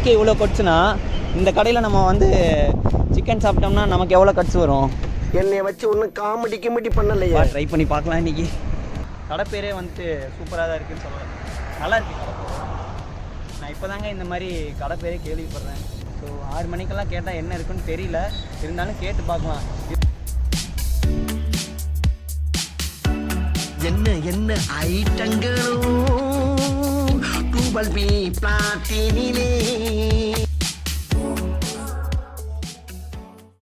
கடைக்கு இவ்வளோ கட்ஸுனா இந்த கடையில் நம்ம வந்து சிக்கன் சாப்பிட்டோம்னா நமக்கு எவ்வளோ கட்ஸ் வரும்? என்னை வச்சு ஒன்றும் காமெடி பண்ணலையா? ட்ரை பண்ணி பார்க்கலாம் இன்றைக்கி. கடை பேரே வந்துட்டு சூப்பராக தான் இருக்குதுன்னு சொல்லலாம். நல்லா இருக்கு கடை. நான் இப்போ தாங்க இந்த மாதிரி கடை பேரே கேள்விப்படுறேன். ஸோ 6 மணிக்கெல்லாம் கேட்டால் என்ன இருக்குன்னு தெரியல, இருந்தாலும் கேட்டு பார்க்கலாம். என்ன ஐட்டங்களும் டூபல் பி பிளாட்டினிலே.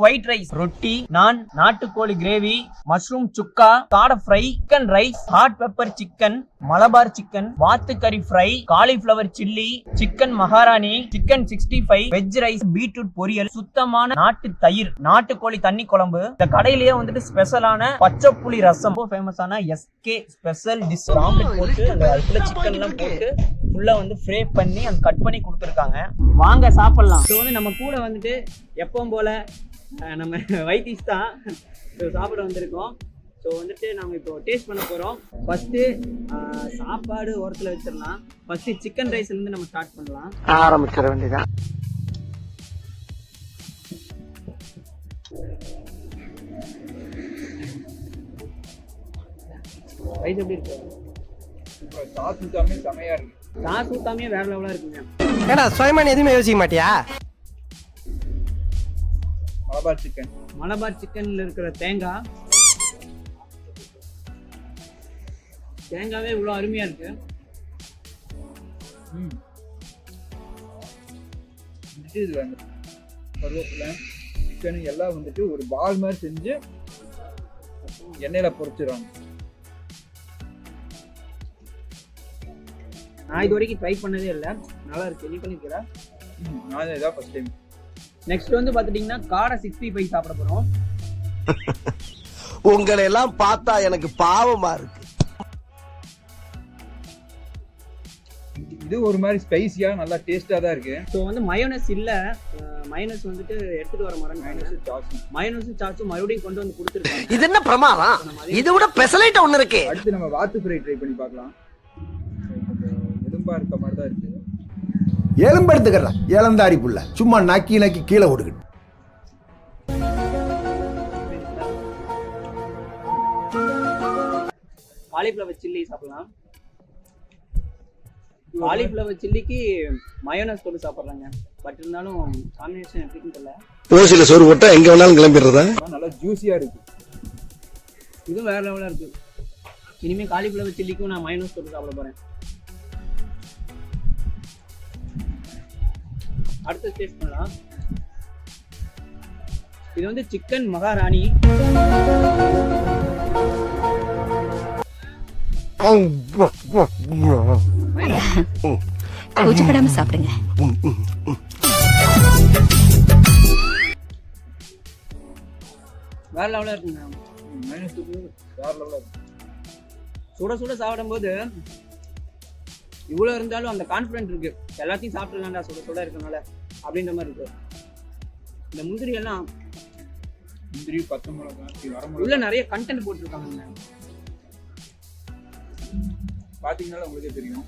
ஒயிட் ரைஸ், ரொட்டி, நான், நாட்டுக்கோழி கிரேவி, மஷ்ரூம் சுக்கா, காடை fry, chicken rice, hot pepper chicken, Malabar chicken, வாத்துக்கறி fry, cauliflower chilli, chicken Maharani, chicken 65, veg rice, beetroot பொரியல், சுத்தமான நாட்டு தயிர், நாட்டுக்கோழி தண்ணி குழம்பு. இந்த கடையிலேயே வந்துட்டு ஸ்பெஷலான பச்சை புளி ரசம், ஃபேமஸான எஸ்கே ஸ்பெஷல் டிஷ். ஆம்லெட் போட்டு அந்த சிக்கன் எல்லாம் போட்டு ஃபுல்லா வந்து ஃப்ரை பண்ணி அந்த கட் பண்ணி கொடுத்துருக்காங்க. வாங்க சாப்பிடலாம். ஸோ வந்து நம்ம கூட வந்துட்டு எப்பவும் போல நம்ம வைத்திஸ் தான் சாப்பிட வந்திருக்கோம். ஸோ வந்துட்டு நம்ம இப்போ டேஸ்ட் பண்ண போகிறோம். ஃபஸ்ட்டு சாப்பாடு ஓரத்தில் வச்சிடலாம். ஃபஸ்ட்டு சிக்கன் ரைஸ்லேருந்து நம்ம ஸ்டார்ட் பண்ணலாம். ஆரம்பிச்சிட வேண்டியதான். ரைஸ் எப்படி இருக்கு? சாஸ் ஊத்தாமே செமையா இருக்கு. சாஸ் ஊத்தாமே வேற லெவலாக இருக்குங்க. ஏடா சுயமான எதுவுமே யோசிக்க மாட்டியா? மலபார் சிக்கன், மலபார் சிக்கன்ல இருக்கிற தேங்காவே இவ்வளோ அருமையா இருக்கு. இது வந்து கருவேப்பிலை சிக்கன் எல்லாம் வந்துட்டு ஒரு பால் மாதிரி செஞ்சு எண்ணெயில பொரிச்சிடுவாங்க. நான் இது வரைக்கும் ட்ரை பண்ணதே இல்லை. நல்லா இருக்கு. நீ பண்ணிக்கிறேன். நான் இதான் ஃபர்ஸ்ட் டைம். நெக்ஸ்ட் வந்து பாத்துட்டீங்கன்னா காடை 65 சாப்பிட போறோம். உங்களை எல்லாம் பார்த்தா எனக்கு பாவமா இருக்கு. இது ஒரு மாதிரி ஸ்பைசியா நல்லா டேஸ்டா தான் இருக்கு. ஸோ வந்து மயோனஸ் இல்ல, மயோனஸ் வந்துட்டு எடுத்துட்டு வர மாதிரி மயோனஸும் சாஸும் மறுபடியும் கொண்டு வந்து கொடுத்துருக்காங்க. இது என்ன பிரமாதம்? இதை விட ஸ்பெஷலைட் ஒண்ணு இருக்கு. அடுத்து நம்ம வாத்து ஃப்ரை ட்ரை பண்ணி பார்க்கலாம். எலும்பா இருக்க மாதிரி தான் இருக்கு. எலும்பெடுத்துக்கிறா ஏலந்தாரி புள்ள சும்மா நக்கி கீழே ஓடுகிட்டு. காலிஃப்ளவர் சில்லி சாப்பிடலாம். காலிஃப்ளவர் சில்லிக்கு மயோனஸ் போட்டு சாப்பிட்றாங்க. பட் இருந்தாலும் காம்பினேஷன் எப்படின்னு தெரியல. ஓசில சோறு போட்டா எங்க வேணாலும் கிளம்பிடுறதா. நல்லா ஜூசியா இருக்கு. இதுவும் வேற லெவலா இருக்கு. இனிமே காலிஃப்ளவர் சில்லிக்கும் நான் மயோனஸ் போட்டு சாப்பிட போறேன். அடுத்து டேஸ்ட் பண்ணலாம். இது வந்து சிக்கன் மகாராணி. கூச்சப்படாம சாப்பிடுங்க. வேற லெவலா இருக்குங்க. வேற லெவலா இருக்கு. சுட சுட சாப்பிடும் போது இவ்வளவு இருந்தாலும் அந்த கான்ஃபிடென்ட் இருக்கு. எல்லாத்தையும் சாப்பிட்டுலாம்டா சுட சுட இருக்கனால அப்படின்ற மாதிரி இருக்கு. இந்த முந்திரி எல்லாம் முந்திரி, பச்சை மிளகாய், வரமிளகாய் உள்ள நிறைய கண்டென்ட் போட்டிருக்காங்க. பாத்தீங்கன்னா உங்களுக்கே தெரியும்.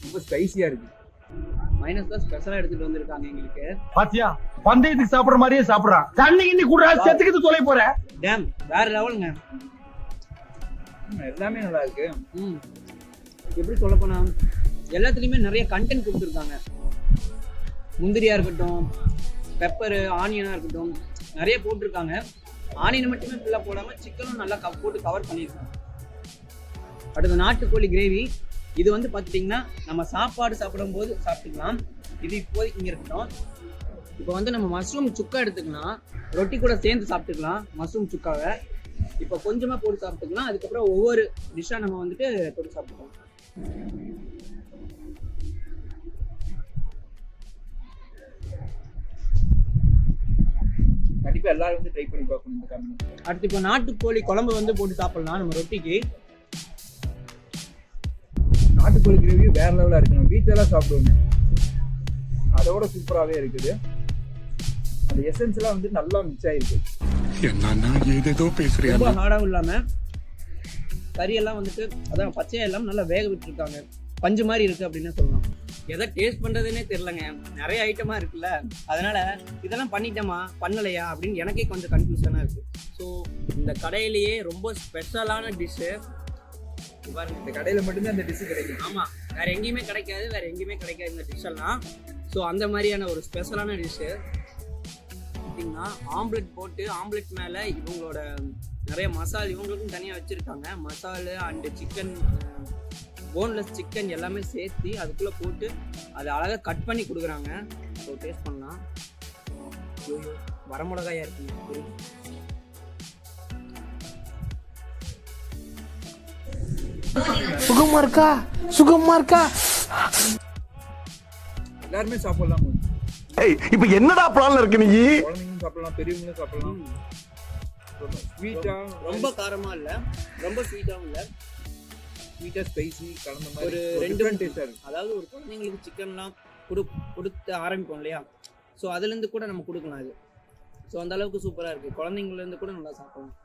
ரொம்ப ஸ்பைசியா இருக்கு. மைனஸ் தான் ஸ்பெஷலா எடுத்துட்டு வந்திருக்காங்க எங்களுக்கு. பாத்தியா பந்தயத்துக்கு சாப்பிடுற மாதிரியே சாப்பிடுறான். தண்ணி கிண்ணி கூட செத்துக்கிட்டு தொலை போற. டேம் வேற லெவலுங்க. எல்லாமே நல்லா இருக்கு. எப்படி சொல்ல போனா எல்லாத்துலயுமே நிறைய கண்டென்ட் கொடுத்துருக்காங்க. முந்திரியா இருக்கட்டும், பெப்பரு, ஆனியனா இருக்கட்டும், நிறைய போட்டிருக்காங்க. ஆனியனை மட்டுமே ஃபுல்லா போடாம சிக்கனும் நல்லா போட்டு கவர் பண்ணியிருக்காங்க. அடுத்து நாட்டுக்கோழி கிரேவி. இது வந்து பார்த்துட்டிங்கன்னா நம்ம சாப்பாடு சாப்பிடும் போது சாப்பிட்டுக்கலாம். இது இப்போதைக்கு இங்கே இருக்கட்டும். இப்போ வந்து நம்ம மஷ்ரூம் சுக்கா எடுத்துக்கலாம். ரொட்டி கூட சேர்ந்து சாப்பிட்டுக்கலாம் மஷ்ரூம் சுக்காவை. இப்போ கொஞ்சமாக போட்டு சாப்பிட்டுக்கலாம். அதுக்கப்புறம் ஒவ்வொரு டிஷ்ஷாக நம்ம வந்துட்டு போட்டு சாப்பிட்டுக்கலாம். கண்டிப்பா எல்லாரும் வந்து ட்ரை பண்ணி பார்க்கணும் இந்த காம்பினேஷன். அடுத்து இப்போ நாட்டுக்கோழி குழம்பு வந்து போட்டு சாப்பிடலாம் நம்ம ரொட்டிக்கு. நாட்டுக்கோழி கிரேவி வேற லெவலா இருக்கு. நம்ம வீட்டுல எல்லாம் சாப்பிடுவோம். அதோட சூப்பராகவே இருக்குது. அந்த எசன்ஸ் எல்லாம் வந்து நல்லா மிக்ஸ் ஆயிருக்கு. ஏதேதோ பேசுறேன். ரொம்ப ஹார்டாகவும் இல்லாமல் கறியெல்லாம் வந்துட்டு அதான் பச்சையா எல்லாம் நல்லா வேக விட்டுருக்காங்க. பஞ்சு மாதிரி இருக்கு அப்படின்னு சொல்லலாம். எதை டேஸ்ட் பண்றதுன்னே தெரியலங்க. நிறைய ஐட்டமா இருக்குல்ல, அதனால இதெல்லாம் பண்ணிட்டோமா பண்ணலையா அப்படின்னு எனக்கே கொஞ்சம் கன்ஃபியூஷனா இருக்கு. ஸோ இந்த கடையிலேயே ரொம்ப ஸ்பெஷலான டிஷ்ஷு பாருங்க. இந்த கடையில மட்டும்தான் இந்த டிஷ் கிடைக்கும். ஆமா, வேற எங்கேயுமே கிடைக்காது, வேற எங்கேயுமே கிடைக்காது இந்த டிஷ் எல்லாம். ஸோ அந்த மாதிரியான ஒரு ஸ்பெஷலான டிஷ்ஷு பார்த்தீங்கன்னா, ஆம்லெட் போட்டு ஆம்லெட் மேலே இவங்களோட நிறைய மசால் இவங்களுக்கும் தனியாக வச்சுருக்காங்க. மசாலு அண்டு சிக்கன், போன்லெஸ் சிக்கன் எல்லாமே சேர்த்து அதுக்குள்ளே போட்டு அதை அழகாக கட் பண்ணி கொடுக்குறாங்க. ஸோ டேஸ்ட் பண்ணலாம். வரமிளகாயா இருக்குங்க. சுகமா இருக்கா சுகமா இருக்கா? எல்லாருமே சாப்பிடலாம். இப்ப என்னடா பிளான்ல இருக்கு நீ? குழந்தைங்களும் சாப்பிடலாம், பெரியவங்களும் சாப்பிடலாம். ஸ்வீட்டா, ரொம்ப காரமாக இல்லை, ரொம்ப ஸ்வீட்டாகவும் இல்லை, ஸ்வீட்டா ஸ்பைசி கலந்த மாதிரி ஒரு ரெண்டு 2 டேஸ்டா இருக்கு. அதாவது ஒரு குழந்தைங்களுக்கு சிக்கன்லாம் கொடுத்து ஆரம்பிப்போம் இல்லையா, ஸோ அதுலேருந்து கூட நம்ம கொடுக்கலாம் இது. ஸோ அந்த அளவுக்கு சூப்பராக இருக்குது. குழந்தைங்கலேருந்து கூட நல்லா சாப்பிடலாம்.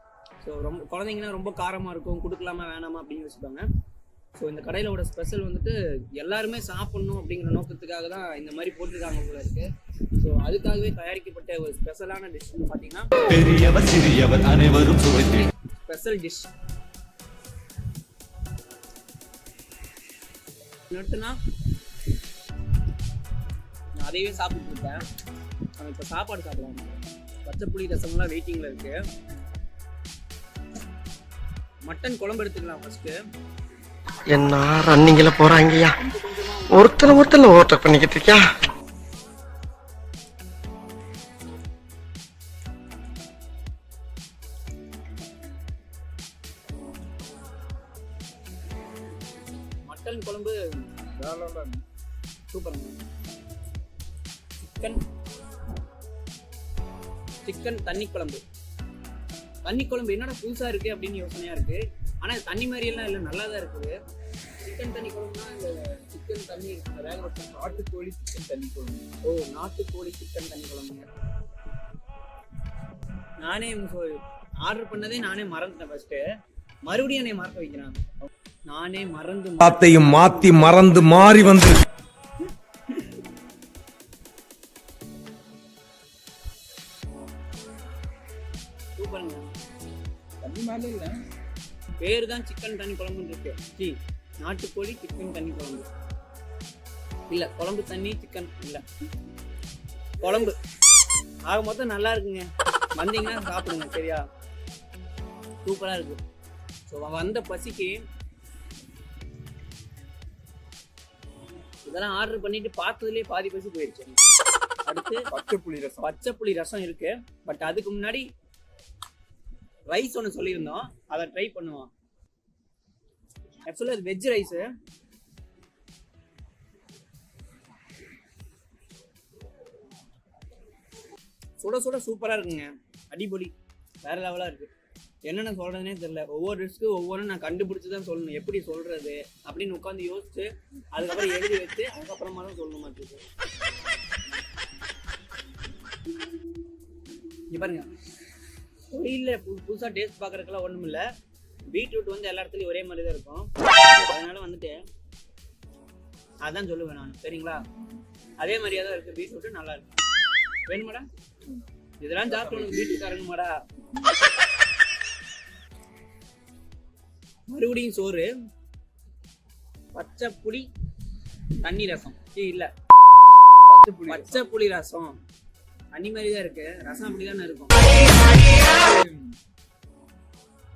ஸோ ரொம்ப குழந்தைங்கன்னா ரொம்ப காரமாக இருக்கும், கொடுக்கலாமா வேணாமா அப்படின்னு யோசிப்பாங்க. ஸோ இந்த கடையிலோட ஸ்பெஷல் வந்துட்டு எல்லாருமே சாப்பிட்ணும் அப்படிங்கிற நோக்கத்துக்காக தான் இந்த மாதிரி போட்டிருக்காங்க போல இருக்குது. ஸோ அதுக்காகவே தயாரிக்கப்பட்ட ஒரு ஸ்பெஷலான டிஷ்னு பார்த்தீங்கன்னா பெரியவர் சிறியவர் அனைவரும் சுவைத்து ஸ்பெஷல் டிஷ் நட்டுனா நான் அதையே சாப்பிட்டு இருக்கேன். நம்ம இப்போ சாப்பாடு சாப்பிடலாம். பச்சை புளி ரசம்லாம் வெயிட்டிங்கில் இருக்கு. மட்டன் குழம்பு எடுத்துக்கலாம் ஃபர்ஸ்ட். என்ன ரன்னிங்ல போறாங்கய்யா? ஒருத்தர் ஓவர்டேக் பண்ணிக்கிட்டு இருக்கியா? மட்டன் குழம்பு சூப்பருங்க. சிக்கன் தண்ணி குழம்பு. தண்ணி குழம்பு என்னடா புதுசா இருக்கு அப்படின்னு யோசனையா இருக்கு. ஆனா தண்ணி மாதிரி எல்லாம் இல்லை, நல்லா தான் இருக்குது. சிக்கன் தண்ணி குழம்புனா இந்த சிக்கன் தண்ணி வேக வச்சு நாட்டுக்கோழி சிக்கன் தண்ணி குழம்பு. ஓ, நாட்டுக்கோழி சிக்கன் தண்ணி குழம்புங்க. நானே ஆர்டர் பண்ணதே நானே மறந்துட்டேன். ஃபர்ஸ்ட் மறுபடியும் என்னை மறக்க வைக்கிறாங்க. நானே மறந்து வார்த்தையும் மாத்தி மறந்து மாறி வந்து சூப்பருங்க. தண்ணி மேலே இல்லை, பேரு தான் சிக்கன் தண்ணி குழம்புன்னு இருக்கு. நாட்டுக்கோழி சிக்கன் தண்ணி குழம்பு இல்ல, குழம்பு தண்ணி சிக்கன் இல்ல, குழம்பு. ஆக மொத்தம் நல்லா இருக்குங்க. வந்தீங்கன்னா சாப்பிடுங்க சரியா, சூப்பரா இருக்கு. ஸோ வந்த பசிக்கு இதெல்லாம் ஆர்டர் பண்ணிட்டு பார்த்ததுலேயே பாதி பசி போயிடுச்சு. அடுத்து பச்சை புளி ரசம் இருக்கு. பட் அதுக்கு முன்னாடி ரைஸ் ஒன்று சொல்லியிருந்தோம், அதை ட்ரை பண்ணுவோம். ஆக்சுவலாக அது வெஜ் ரைஸு. சுட சுட சூப்பராக இருக்குங்க, அடிபொலி, வேற லெவலாக இருக்கு. என்னென்ன சொல்றதுனே தெரியல. ஒவ்வொரு டிஷ்க்கு ஒவ்வொன்றும் நான் கண்டுபிடிச்சி தான் சொல்லணும். எப்படி சொல்றது அப்படின்னு உட்காந்து யோசிச்சு அதுக்கப்புறம் எழுதி வச்சு அதுக்கப்புறமா தான் சொல்லணும் மாட்டிருக்கு. இங்க பாருங்க, பொரியலில் புதுசாக டேஸ்ட் பார்க்குறதுக்கெல்லாம் ஒன்றும் இல்லை. பீட்ரூட் வந்து எல்லா இடத்துலையும் ஒரே மாதிரி தான் இருக்கும். அதனால வந்துட்டு அதான் சொல்லுவேன் நான், சரிங்களா? அதே மாதிரியே தான் இருக்குது. பீட்ரூட்டு நல்லா இருக்கு. வேணுமாடா? இதெல்லாம் சாப்பிட்டு உனக்கு பீட்ரூட் இறங்குமாடா? மறுபடியும் சோறு, பச்சை புளி தண்ணி ரசம். இல்ல, பச்சை புளி ரசம் தண்ணி மாதிரி தான் இருக்கு. ரசம் அப்படிதானே இருக்கும்.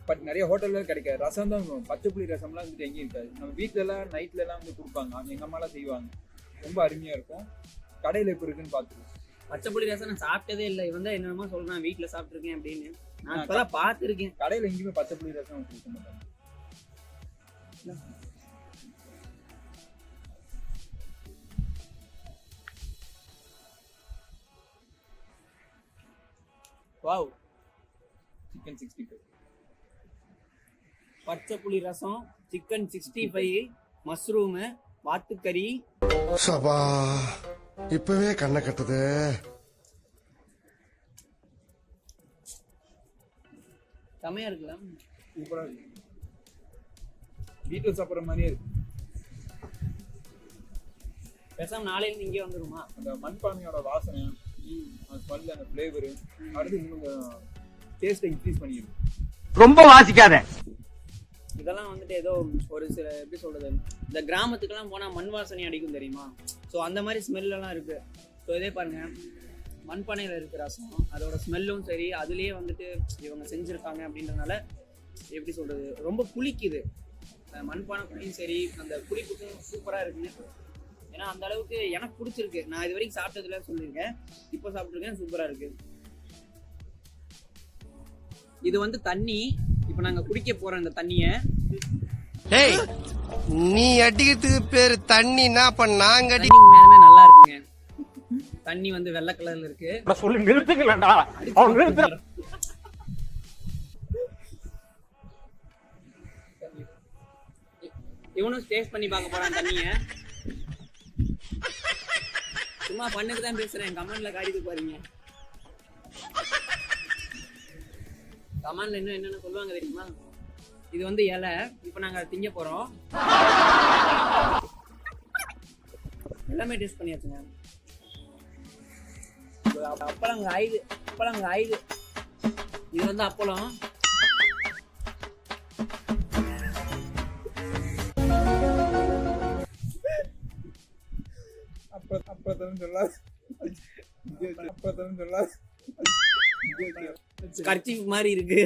பட் நிறைய ஹோட்டல்ல கிடைக்காது ரசம் தான். பச்சை புளி ரசம்லாம் வந்துட்டு எங்கேயும் இருக்காது. நம்ம வீட்டுல எல்லாம் நைட்ல எல்லாம் வந்து கொடுப்பாங்க, எங்க அம்மாலாம் செய்வாங்க, ரொம்ப அருமையா இருக்கும். கடையில எப்ப இருக்குன்னு பாத்துருக்கோம். பச்சை புளி ரசம் நான் சாப்பிட்டதே இல்லை. இவன் தான் என்னமோ சொல்றான் வீட்டுல சாப்பிட்டுருக்கேன் அப்படின்னு. நான் இப்பதான் பாத்துருக்கேன். கடையில எங்கேயுமே பச்சை புளி ரசம் கொடுக்க மாட்டாங்க. வாவ், சிக்கன் 65, பச்சை புளி ரசம், சிக்கன் 65, மஷ்ரூமு, வாத்துக்கறி. சபா, இப்பவே கண்ணை கட்டுது. செமையா இருக்குல்ல? சூப்பரா இருக்கு. வீட்டுல சாப்பிட்ற மாதிரியே இருக்கு. பேசாம நாளையில இங்கே வந்துருமா? அந்த மண்பானையோட வாசனை, அந்த ஸ்மெல், அந்த ஃப்ளேவரு அடுத்து இன்னும் டேஸ்ட்டை இன்க்ரீஸ் பண்ணிடும். ரொம்ப வாசிக்காத. இதெல்லாம் வந்துட்டு ஏதோ ஒரு சில எப்படி சொல்றது, இந்த கிராமத்துக்கெல்லாம் போனால் மண் வாசனை அடிக்கும் தெரியுமா? ஸோ அந்த மாதிரி ஸ்மெல்லாம் இருக்கு. ஸோ இதே பாருங்க, மண்பானையில் இருக்கிற ரசம், அதோட ஸ்மெல்லும் சரி, அதுலேயே வந்துட்டு இவங்க செஞ்சுருக்காங்க அப்படின்றதுனால எப்படி சொல்றது, ரொம்ப புளிக்குது. மண்பானையும் சரி, அந்த புளிப்புக்கும் சூப்பராக இருக்குன்னு. ஏன்னா அந்த அளவுக்கு எனக்கு பிடிச்சிருக்கு. நான் இது வரைக்கும் சாப்பிட்டதுல சொல்லியிருக்கேன், இப்போ சாப்பிட்ருக்கேன், சூப்பராக இருக்கு. இது வந்து தண்ணி. இப்போ நாங்கள் குடிக்க போகிறோம் இந்த தண்ணியை. டேய் நீ அடிக்கிறதுக்கு பேரு தண்ணினா அப்ப நாங்க தண்ணி உண்மையாலுமே நல்லா இருக்குங்க. தண்ணி வந்து வெள்ளை கலர்ல இருக்கு. சொல்லி நிறுத்துக்கலடா. அவன் நிறுத்து. இவனும் டேஸ்ட் பண்ணி பார்க்க போறான் தண்ணிய. சும்மா பண்ணுக்கு தான் பேசுறேன், கமெண்ட்ல காட்டிட்டு பாருங்க. கமெண்ட்ல இன்னும் என்னென்ன சொல்லுவாங்க தெரியுமா? இது வந்து இலை, இப்போ நாங்க திங்க போறோம். எல்லாமே டேஸ்ட் பண்ணியாச்சுங்க. அப்பளம் காயுது, அப்பளம் காயுது. இது வந்து அப்பளம். அப்பதான் சொல்லாது, அப்பதான் சொல்லாது. கர்ச்சீஃப் மாதிரி இருக்கு.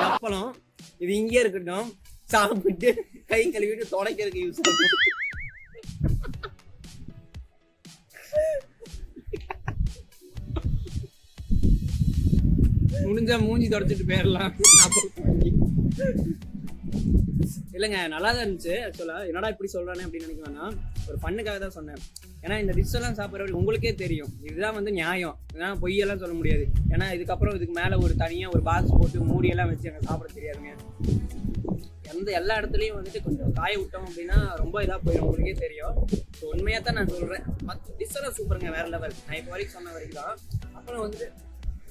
அப்பளம் இது இங்கே இருக்கட்டும், சாப்பிட்டு கை கழுவிட்டு துடைக்கிறதுக்கு யூஸ் ஆகும். முடிஞ்சா மூஞ்சி தொடச்சிட்டு போயிடலாம். இல்லைங்க, நல்லா தான் இருந்துச்சு. ஆக்சுவலா என்னடா இப்படி சொல்றானே அப்படின்னு நினைக்க வேணாம், ஒரு பண்ணுக்காக தான் சொன்னேன். ஏன்னா இந்த டிஷ் எல்லாம் சாப்பிட்ற உங்களுக்கே தெரியும், இதுதான் வந்து நியாயம். ஏன்னா பொய்யெல்லாம் சொல்ல முடியாது. ஏன்னா இதுக்கப்புறம் இதுக்கு மேலே ஒரு தனியாக ஒரு பாக்ஸ் போட்டு மூடியெல்லாம் வச்சு எனக்கு சாப்பிட தெரியாதுங்க. எல்லா இடத்துலையும் வந்துட்டு கொஞ்சம் காய விட்டோம் அப்படின்னா ரொம்ப இதாக போயிடும், உங்களுக்கே தெரியும். ஸோ உண்மையாக தான் நான் சொல்கிறேன். மற்ற டிஷ் எல்லாம் சூப்பருங்க, வேற லெவல். நான் இப்போ வரைக்கும் சொன்ன வரைக்கும் தான். அப்புறம் வந்துட்டு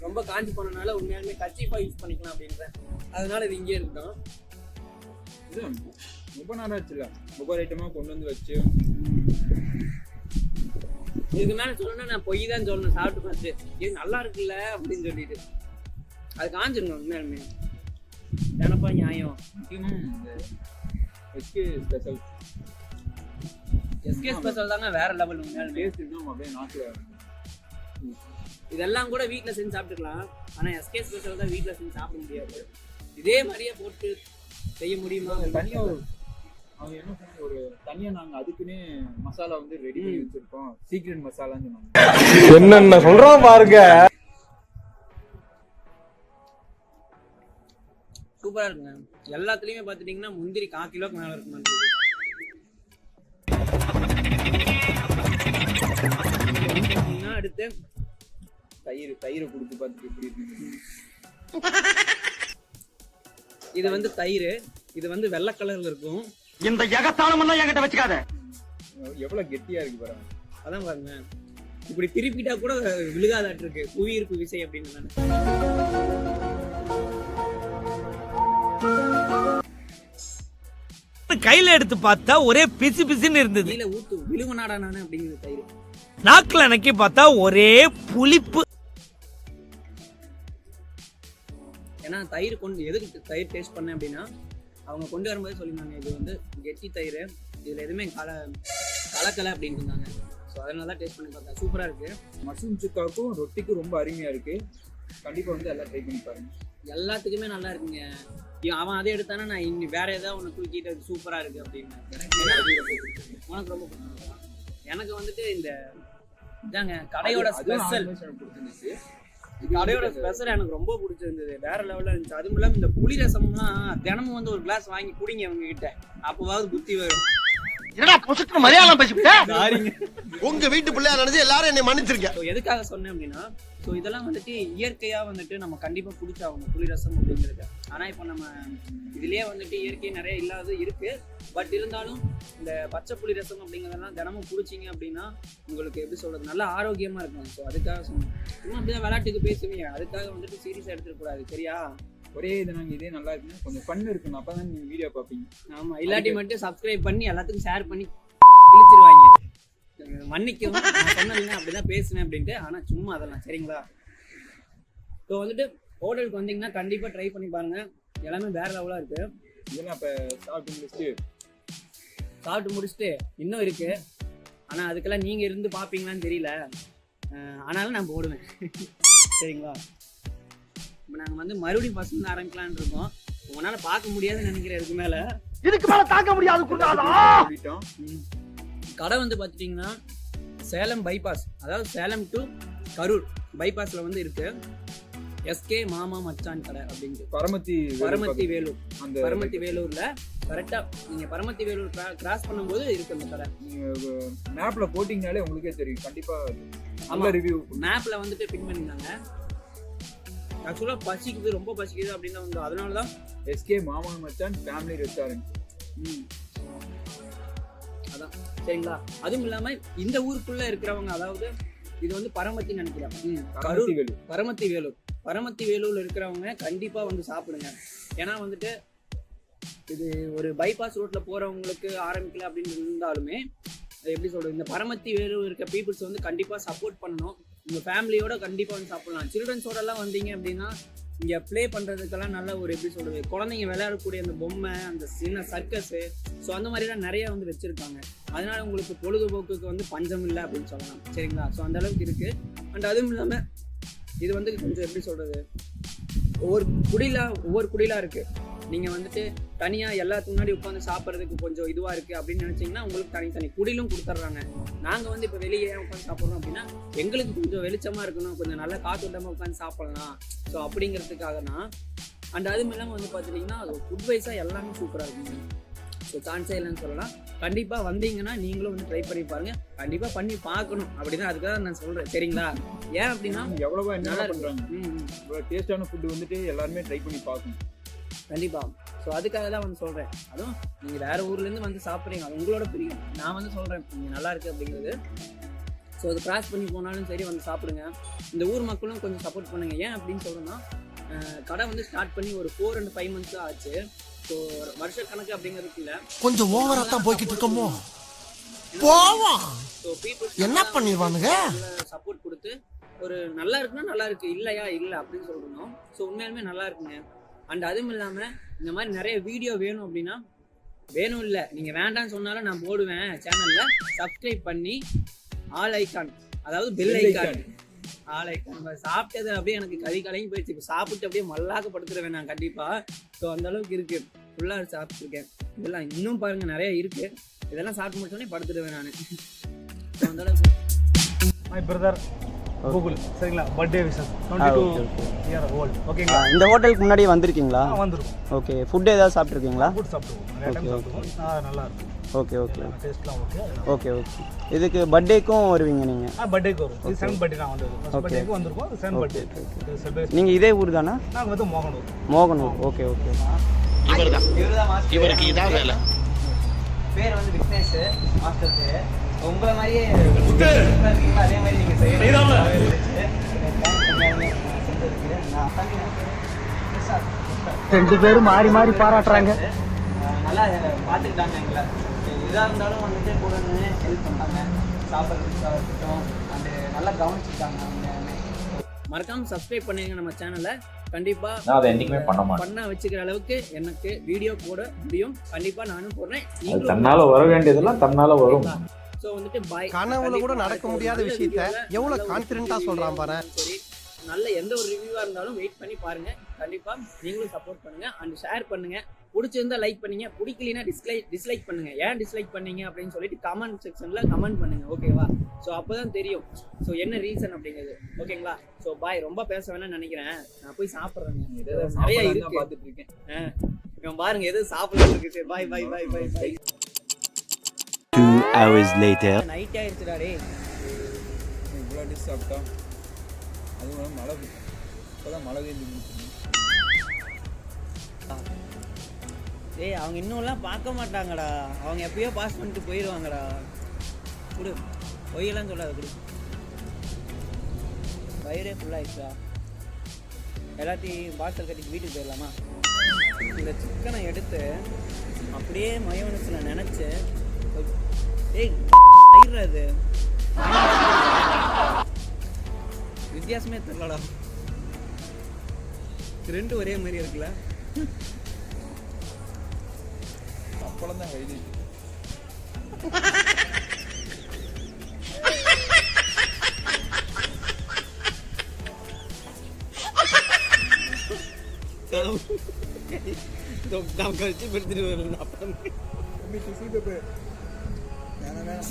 ரொம்ப காஞ்சி போனதுனால உண்மையாலுமே கர்ச்சீஃபாக யூஸ் பண்ணிக்கலாம் அப்படின்றேன். அதனால இது இங்கே இருக்கட்டும். ரொம்ப நேரம் ஆச்சுல, ஒவ்வொரு ஐட்டமாக கொண்டு வந்து வச்சு. இதுக்கு மேலே சொல்லணும்னா நான் பொய் தான் சொல்லணும். சாப்பிட்டு பார்த்து இது நல்லா இருக்குல்ல அப்படின்னு சொல்லிட்டு அது காஞ்சிருங்க. உண்மையாலுமே எனப்பா நியாயம். முக்கியமாக இந்த எஸ்கே ஸ்பெஷல், எஸ்கே ஸ்பெஷல் தாங்க வேற லெவல். உண்மையாலுமே டேஸ்ட் இன்னும் அப்படியே நாக்கில். இதெல்லாம் கூட வீட்டில் செஞ்சு சாப்பிட்டுக்கலாம், ஆனால் எஸ்கே ஸ்பெஷல் தான் வீட்டில் செஞ்சு சாப்பிட முடியாது. இதே மாதிரியே போட்டு செய்ய முடியுமா? தனியாக அவங்க என்ன சொன்னாங்க, ஒரு தனியாக நாங்கள் அதுக்குன்னே மசாலா வந்து ரெடி பண்ணி வச்சிருக்கோம், சீக்ரெட் மசாலான்னு சொன்னாங்க. என்னென்ன சொல்றான் பாருங்க. சூப்பராக இருக்குங்க. எல்லாத்துலேயுமே பார்த்துட்டிங்கன்னா முந்திரி 1/4 கிலோக்கு மேலே இருக்கு மாதிரி. அடுத்து தயிரை கொடுத்து பார்த்துட்டு எப்படி இருக்கு. இது வந்து தயிர், இது வந்து வெள்ளை கலர்ல இருக்கும். இந்த எகத்தாளம் எல்லாம் என்கிட்ட வச்சுக்காத. எவ்வளவு கெட்டியா இருக்கு பாருங்க. அதான் பாருங்க, இப்படி திருப்பிட்டா கூட விழுகாதாட்டு இருக்கு. புவியீர்ப்பு விசை அப்படின்னு. கையில எடுத்து பார்த்தா ஒரே பிசு பிசுன்னு இருந்தது. கீழே ஊத்து விழுவனாடா நானு அப்படிங்கிறது தயிர். நாக்குல நக்கி பார்த்தா ஒரே புளிப்பு. ஏன்னா தயிர் கொண்டு எதுக்கு தயிர் டேஸ்ட் பண்ணேன் அப்படின்னா, அவங்க கொண்டு வரும்போது சொல்லியிருந்தாங்க இது வந்து கெட்டி தயிர், இதில் எதுவுமே கலக்கலை அப்படின்னு இருந்தாங்க. ஸோ அதனால தான் டேஸ்ட் பண்ணி பார்த்தேன். சூப்பராக இருக்குது. மஷ்ரூம் சுக்காவுக்கும் ரொட்டிக்கும் ரொம்ப அருமையாக இருக்குது. கண்டிப்பாக வந்து எல்லாம் ட்ரை பண்ணி பாருங்க. எல்லாத்துக்குமே நல்லா இருக்குங்க. அவன் அதே எடுத்தானா நான் இன்னும் வேற ஏதாவது ஒன்று தூக்கிட்டு அது சூப்பராக இருக்குது அப்படின்னு. உனக்கு ரொம்ப பிடிக்கும். எனக்கு வந்துட்டு இந்த இதாங்க கடையோட ஸ்பெஷல், கடையோட ஸ்பெஷல் எனக்கு ரொம்ப பிடிச்சிருந்தது. வேற லெவலில் இருந்துச்சு. அதுவும் இல்லாமல் இந்த புளி ரசம்லாம் தினமும் வந்து ஒரு கிளாஸ் வாங்கி குடிங்க அவங்க கிட்ட, அப்போவாவது புத்தி வரும். என்னடா பொசுக்கு மலையாளம் பேசிவிட்ட? சாரிங்க, உங்க வீட்டு பிள்ளையா நினைச்சு எல்லாரும் என்னை மன்னிச்சிருக்கேன். எதுக்காக சொன்னேன் அப்படின்னா, ஸோ இதெல்லாம் வந்துட்டு இயற்கையாக வந்துட்டு நம்ம கண்டிப்பாக குடிச்சாகணும் புளி ரசம் அப்படிங்கிறது. ஆனால் இப்போ நம்ம இதுலேயே வந்துட்டு இயற்கை நிறைய இல்லாத இருக்குது. பட் இருந்தாலும் இந்த பச்சை புளி ரசம் அப்படிங்கிறதெல்லாம் தினமும் குடிச்சிங்க அப்படின்னா உங்களுக்கு எப்படி சொல்கிறது, நல்லா ஆரோக்கியமாக இருக்கும். ஸோ அதுக்காக சொன்னேன். சும்மா அப்படிதான் விளையாட்டுக்கு பேசுவீங்க, அதுக்காக வந்துட்டு சீரியஸாக எடுத்துக்கூடாது, சரியா? ஒரே இது நாங்கள் இதே நல்லா இருக்குன்னா கொஞ்சம் பண்ணு இருக்கணும், அப்போ தான் நீங்கள் வீடியோ பார்ப்பீங்க. ஆமாம், இல்லாட்டி மட்டும் சப்ஸ்கிரைப் பண்ணி எல்லாத்துக்கும் ஷேர் பண்ணி கிழிச்சிருவாங்க. மன்னிக்கவும், நான் சொன்னேன் அப்படிதான் பேசுவேன் அப்படின்ட்டு. ஆனா சும்மா அதெல்லாம் சரிங்களா. ஸோ வந்துட்டு ஹோட்டலுக்கு வந்தீங்கன்னா கண்டிப்பா ட்ரை பண்ணி பாருங்க. எல்லாமே வேற லெவலா இருக்கு. இதெல்லாம் இப்போ சாப்பிட்டு முடிச்சுட்டு இன்னும் இருக்கு. ஆனா அதுக்கெல்லாம் நீங்க இருந்து பாப்பீங்களான்னு தெரியல. ஆனாலும் நான் போடுவேன். சரிங்களா. இப்போ நாங்கள் வந்து மறுபடியும் ஃபர்ஸ்ட் ஆரம்பிக்கலான்னு இருக்கோம். உங்களால பார்க்க முடியாதுன்னு நினைக்கிறேன். இதுக்கு மேல இதுக்கு மேல தாங்க முடியாது குருநாதா. சொல்லிட்டோம். கடை வந்து பார்த்துட்டிங்கன்னா சேலம் பைபாஸ், அதாவது சேலம் டு கரூர் பைபாஸில் வந்து இருக்கு. எஸ்கே மாமா மச்சான் கடை அப்படின்ட்டு பரமத்தி வேலூர். அந்த பரமத்தி வேலூர்ல கரெக்டா நீங்க பரமத்தி வேலூர் கிராஸ் பண்ணும்போது இருக்கு அந்த கடை. மேப்ல போட்டிங்கனாலே உங்களுக்கே தெரியும். கண்டிப்பா நல்ல ரிவ்யூ. மேப்ல வந்துட்டு பின் பண்ணிருந்தாங்க. ஆக்சுவலா பசிக்குது, ரொம்ப பசிக்குது அப்படின்னு வந்து அதனாலதான் எஸ்கே மாமா மச்சான் ஃபேமிலி ரெஸ்டாரண்ட். அதான் சரிங்களா. அதுவும் இல்லாம இந்த ஊருக்குள்ள இருக்கிறவங்க, அதாவது இது வந்து பரமத்தி நினைக்கிறேன், பரமத்தி வேலூர்ல இருக்கிறவங்க கண்டிப்பா வந்து சாப்பிடுங்க. ஏன்னா வந்துட்டு இது ஒரு பைபாஸ் ரோட்ல போறவங்களுக்கு ஆரம்பிக்கல அப்படின்னு இருந்தாலுமே எப்படி சொல்றது, இந்த பரமத்தி வேலூர் இருக்க பீப்புள்ஸ் வந்து கண்டிப்பா சப்போர்ட் பண்ணணும். உங்க ஃபேமிலியோட கண்டிப்பா வந்து சாப்பிடலாம். சில்ட்ரன்ஸோட எல்லாம் வந்தீங்க அப்படின்னா இங்க ப்ளே பண்றதுக்கெல்லாம் நல்ல ஒரு எப்படி சொல்றது, குழந்தைங்க விளையாடக்கூடிய அந்த பொம்மை, அந்த சின்ன சர்க்கஸ், ஸோ அந்த மாதிரிலாம் நிறைய வந்து வச்சிருக்காங்க. அதனால உங்களுக்கு பொழுதுபோக்குக்கு வந்து பஞ்சம் இல்லை அப்படின்னு சொல்லலாம். சரிங்களா. ஸோ அந்த அளவுக்கு இருக்கு. அண்ட் அதுவும் இல்லாம இது வந்து கொஞ்சம் எப்படி சொல்றது, ஒவ்வொரு குடிலா இருக்கு. நீங்க வந்துட்டு தனியா எல்லாத்துக்கு முன்னாடி உட்காந்து சாப்பிட்றதுக்கு கொஞ்சம் இதுவா இருக்கு அப்படின்னு நினைச்சீங்கன்னா உங்களுக்கு தனித்தனி குடிலும் கொடுத்துட்றாங்க. நாங்க வந்து இப்போ வெளியே உட்காந்து சாப்பிட்றோம் அப்படின்னா எங்களுக்கு கொஞ்சம் வெளிச்சமா இருக்கணும், கொஞ்சம் நல்லா காத்தோட்டமா உட்காந்து சாப்பிடலாம். ஸோ அப்படிங்கிறதுக்காக தான். அண்ட் அதுவும் இல்லாமல் வந்து பார்த்துட்டிங்கன்னா அது ஃபுட் வைஸா எல்லாமே சூப்பராக இருக்குங்க. ஸோ சான்ஸே இல்லைன்னு சொல்லலாம். கண்டிப்பா வந்தீங்கன்னா நீங்களும் வந்து ட்ரை பண்ணி பாருங்க. கண்டிப்பா பண்ணி பார்க்கணும் அப்படிதான் அதுக்காக நான் சொல்றேன். சரிங்களா. ஏன் அப்படின்னா எவ்வளவா என்ன பண்றாங்க, இவ்வளவு டேஸ்டான ஃபுட் வந்துட்டு எல்லாருமே ட்ரை பண்ணி பார்க்கணும் கண்டிப்பா. ஸோ அதுக்காக தான் வந்து சொல்றேன். அதுவும் நீங்க வேற ஊர்ல இருந்து வந்து சாப்பிட்றீங்க, அது உங்களோட பிரியம். நான் வந்து சொல்றேன் நீங்க நல்லா இருக்கு அப்படிங்கிறது. ஸோ அது கிராஸ் பண்ணி போனாலும் சரி வந்து சாப்பிடுங்க. இந்த ஊர் மக்களும் கொஞ்சம் சப்போர்ட் பண்ணுங்க. ஏன் அப்படின்னு சொல்றேன்னா கடை வந்து ஸ்டார்ட் பண்ணி ஒரு 4 and 5 months தான் ஆச்சு. ஸோ வருஷ கணக்கு அப்படிங்கிறதுக்கு இல்லை, கொஞ்சம் ஓவரா தான் போய்கிட்டு இருக்கோமோ. போவோம். ஸோ பீப்புள்ஸ் என்ன பண்ணிடுவானுங்க, சப்போர்ட் கொடுத்து ஒரு நல்லா இருக்குன்னா நல்லா இருக்கு, இல்லையா இல்லை அப்படின்னு சொல்லணும். ஸோ உண்மையாலுமே நல்லா இருக்குங்க. அண்ட் அதுவும் இல்லாம இந்த மாதிரி நிறைய வீடியோ வேணும் அப்படின்னா வேணும் இல்லை, நீங்க வேண்டாம்னு சொன்னாலும் நான் போடுவேன் சேனல்ல. சப்ஸ்கிரைப் பண்ணி ஆல் ஐக்கான், அதாவது பெல் ஐக்கான், ஆல் ஐக்கான் சாப்பிட்டது அப்படியே எனக்கு கலையும் போயிடுச்சு. இப்போ சாப்பிட்டு அப்படியே மல்லாக்கப்படுத்துருவேன் நான் கண்டிப்பா. ஸோ அந்த அளவுக்கு இருக்கு. ஃபுல்லா சாப்பிட்டுருக்கேன். இதெல்லாம் இன்னும் பாருங்க நிறைய இருக்கு. இதெல்லாம் சாப்பிட்டு முடிச்சோடனே படுத்துடுவேன் நான். அந்த அளவுக்கு மை பிரதர் கூகுள். சரிங்களா. Birthday wishes 22 year old. ஓகேங்களா. இந்த ஹோட்டலுக்கு முன்னாடியே வந்திருக்கீங்களா? வந்துருக்கும். ஓகே. ஃபுட் ஏதாவது சாப்பிட்ருக்கீங்களா? ஃபுட் சாப்பிடுவோம். நிறைய டைம் சாப்பிடுவோம். நல்லா இருக்கும். ஓகே ஓகே டேஸ்ட்லாம் ஓகே. Okay okay. இதுக்கு பர்த்டேக்கும் வருவீங்க நீங்கள்? பர்த்டேக்கு வரும். இது 7th பர்த்டே நான் வந்தது. ஃபர்ஸ்ட் பர்த்டேக்கு வந்திருக்கோம். 7th birthday. நீங்கள் இதே ஊர் தானே? நாங்கள் வந்து மோகனூர். Okay okay. இவருக்கு இதான் வேலை. பேர் வந்து விக்னேஷ் மாஸ்டர் பேர். உங்களை மாதிரியே இருக்கீங்களா, அதே மாதிரி நீங்க செய்யணும். 2 பேரும் மாறி மாறி பாராட்டுறாங்க. நல்லா பார்த்துக்கிட்டாங்க எங்களை. இதாக இருந்தாலும் வந்துட்டு கூட ஹெல்ப் பண்ணாங்க. சாப்பிட்றதுக்காக இருக்கட்டும், அண்டு நல்லா கவனிச்சுட்டாங்க அவங்க. மறக்காம சப்ஸ்கிரைப் பண்ணுங்க நம்ம சேனலை. கண்டிப்பா பண்ண வச்சுக்கிற அளவுக்கு எனக்கு வீடியோ போட முடியும். கண்டிப்பா நானும் போடுறேன். தன்னால வர வேண்டியதெல்லாம் தன்னால வரும். சோ வந்துட்டு பாய். கனவுல கூட நடக்க முடியாத விஷயத்தை எவ்வளவு கான்ஃபிடென்ட்டா சொல்றான் பாரு. சரி, நல்ல எந்த ஒரு ரிவ்யூவா இருந்தாலும் வெயிட் பண்ணி பாருங்க. கண்டிப்பா நீங்களும் சப்போர்ட் பண்ணுங்க அண்ட் ஷேர் பண்ணுங்க. பிடிச்சிருந்தா லைக் பண்ணுங்க, பிடிக்கலனா டிஸ்லைக் பண்ணுங்க. ஏன் டிஸ்லைக் பண்ணீங்க அப்படின்னு சொல்லிட்டு கமெண்ட் செக்ஷன்ல கமெண்ட் பண்ணுங்க. ஓகேவா. ஸோ அப்போதான் தெரியும் ஸோ என்ன ரீசன் அப்படிங்கிறது. ஓகேங்களா. So bye. ரொம்ப பேச வேணாம்னு நினைக்கிறேன். நான் போய் சாப்பிட்றேங்க. நிறைய இருக்கு பார்த்துட்டு இருக்கேன். இவன் பாருங்க எதுவும் சாப்பிடலாம் இருக்கு. சரி பாய் பாய் பாய் பாய் பாய். 2 hours later. நைட் ஆயிடுச்சுடா டே. இவ்வளோ டிஷ் சாப்பிட்டோம். அதுவும் மழை இப்போதான் மழை பெஞ்சு. டேய் அவங்க இன்னும்லாம் பார்க்க மாட்டாங்கடா. அவங்க எப்பயோ பாஸ் பண்ணிட்டு போயிடுவாங்கடா. கொடு, பொய்யெல்லாம் சொல்லாத, கொடு. வயிறே ஃபுல்லாகிடுச்சா. எல்லாத்தையும் பார்சல் கட்டிட்டு வீட்டுக்கு போயிடலாமா? இந்த சிக்கனை எடுத்து அப்படியே மயோனஸில் நினச்சி ஏய் ஐயரா இது வித்தியாசமே தெரியலடா. ரெண்டு ஒரே மாதிரி இருக்குல்ல. அப்பளம் தான் ஹைலைட். கழிச்சு பெடுத்துட்டு வரணும். டிஷ்யூ பேப்பர் வேணாம்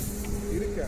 இருக்கா